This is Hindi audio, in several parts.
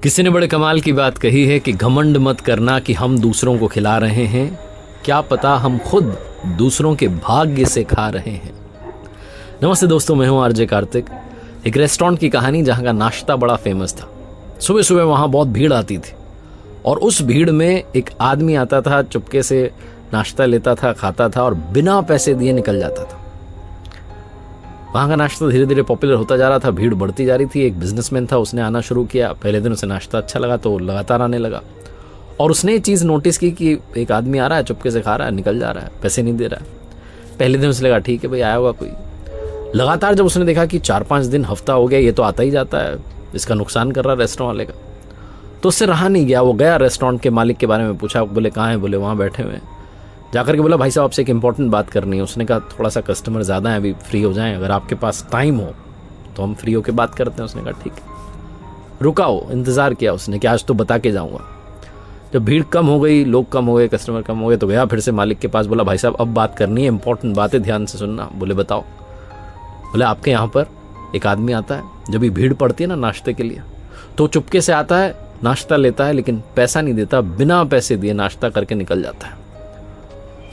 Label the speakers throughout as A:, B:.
A: किसी ने बड़े कमाल की बात कही है कि घमंड मत करना कि हम दूसरों को खिला रहे हैं, क्या पता हम खुद दूसरों के भाग्य से खा रहे हैं। नमस्ते दोस्तों, मैं हूं आरजे कार्तिक। एक रेस्टोरेंट की कहानी जहां का नाश्ता बड़ा फेमस था। सुबह सुबह वहां बहुत भीड़ आती थी और उस भीड़ में एक आदमी आता था, चुपके से नाश्ता लेता था, खाता था और बिना पैसे दिए निकल जाता था। वहाँ का नाश्ता धीरे धीरे पॉपुलर होता जा रहा था, भीड़ बढ़ती जा रही थी। एक बिजनेसमैन था, उसने आना शुरू किया। पहले दिन उसे नाश्ता अच्छा लगा तो लगातार आने लगा और उसने ये चीज़ नोटिस की कि एक आदमी आ रहा है, चुपके से खा रहा है, निकल जा रहा है, पैसे नहीं दे रहा है। पहले दिन उसे लगा ठीक है भाई, आया होगा कोई। लगातार जब उसने देखा कि 4-5 दिन, हफ्ता हो गया, ये तो आता ही जाता है, इसका नुकसान कर रहा है रेस्टोरेंट वाले का, तो उससे रहा नहीं गया। वो गया रेस्टोरेंट के मालिक के बारे में पूछा। बोले कहाँ है? बोले वहाँ बैठे हुए हैं। जाकर के बोला भाई साहब आपसे एक इंपॉर्टेंट बात करनी है। उसने कहा थोड़ा सा कस्टमर ज़्यादा है, अभी फ्री हो जाएं, अगर आपके पास टाइम हो तो हम फ्री होकर बात करते हैं। उसने कहा ठीक है। रुका हो, इंतज़ार किया उसने कि आज तो बता के जाऊँगा। जब भीड़ कम हो गई, लोग कम हो गए, कस्टमर कम हो गए, तो गया फिर से मालिक के पास। बोला भाई साहब अब बात करनी है, इंपॉर्टेंट बात है, ध्यान से सुनना। बोले बताओ। बोले आपके यहाँ पर एक आदमी आता है, जब भी भीड़ पड़ती है ना नाश्ते के लिए, तो चुपके से आता है, नाश्ता लेता है, लेकिन पैसा नहीं देता, बिना पैसे दिए नाश्ता करके निकल जाता है।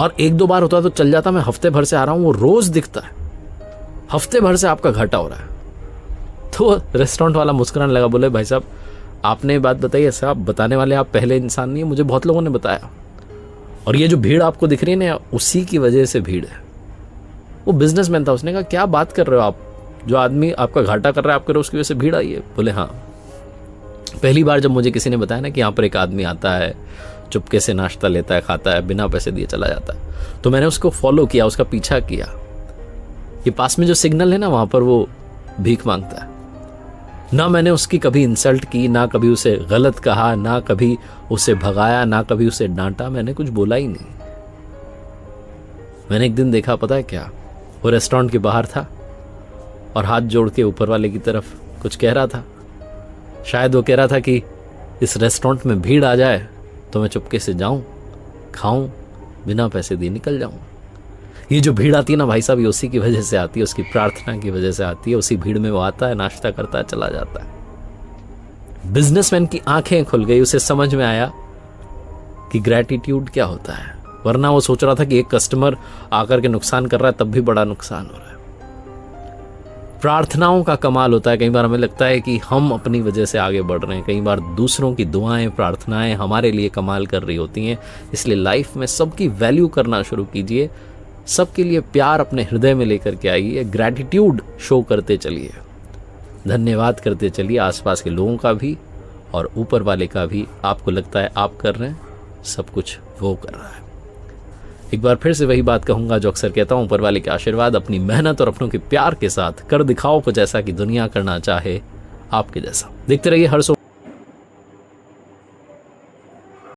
A: और 1-2 बार होता तो चल जाता, मैं हफ्ते भर से आ रहा हूं, वो रोज दिखता है, हफ्ते भर से आपका घाटा हो रहा है। तो रेस्टोरेंट वाला मुस्कुराने लगा। बोले भाई साहब आपने बात बताई है, साहब बताने वाले आप पहले इंसान नहीं है, मुझे बहुत लोगों ने बताया, और ये जो भीड़ आपको दिख रही है ना, उसी की वजह से भीड़ है। वो बिजनेसमैन था, उसने कहा क्या बात कर रहे हो आप, जो आदमी आपका घाटा कर रहा है, आपके उसकी वजह से भीड़ आई है। बोले हाँ, पहली बार जब मुझे किसी ने बताया ना कि यहाँ पर एक आदमी आता है, चुपके से नाश्ता लेता है, खाता है, बिना पैसे दिए चला जाता है, तो मैंने उसको फॉलो किया, उसका पीछा किया। ये पास में जो सिग्नल है ना, वहां पर वो भीख मांगता है। ना मैंने उसकी कभी इंसल्ट की, ना कभी उसे गलत कहा, ना कभी उसे भगाया, ना कभी उसे डांटा, मैंने कुछ बोला ही नहीं। मैंने एक दिन देखा, पता है क्या, वो रेस्टोरेंट के बाहर था और हाथ जोड़ के ऊपर वाले की तरफ कुछ कह रहा था। शायद वो कह रहा था कि इस रेस्टोरेंट में भीड़ आ जाए तो मैं चुपके से जाऊं, खाऊं, बिना पैसे दिए निकल जाऊं। ये जो भीड़ आती है ना भाई साहब, ये उसी की वजह से आती है, उसकी प्रार्थना की वजह से आती है। उसी भीड़ में वो आता है, नाश्ता करता है, चला जाता है। बिजनेसमैन की आंखें खुल गई, उसे समझ में आया कि ग्रैटिट्यूड क्या होता है। वरना वो सोच रहा था कि एक कस्टमर आकर के नुकसान कर रहा है, तब भी बड़ा नुकसान हो रहा है। प्रार्थनाओं का कमाल होता है। कई बार हमें लगता है कि हम अपनी वजह से आगे बढ़ रहे हैं, कई बार दूसरों की दुआएं, प्रार्थनाएं हमारे लिए कमाल कर रही होती हैं। इसलिए लाइफ में सबकी वैल्यू करना शुरू कीजिए, सबके लिए प्यार अपने हृदय में लेकर के आइए, ग्रैटिट्यूड शो करते चलिए, धन्यवाद करते चलिए, आसपास के लोगों का भी और ऊपर वाले का भी। आपको लगता है आप कर रहे हैं, सब कुछ वो कर रहा है। एक बार फिर से वही बात कहूंगा जो अक्सर कहता हूं, ऊपर वाले के आशीर्वाद, अपनी मेहनत और अपनों के प्यार के साथ कर दिखाओ कुछ ऐसा कि दुनिया करना चाहे आपके जैसा। देखते रहिए हर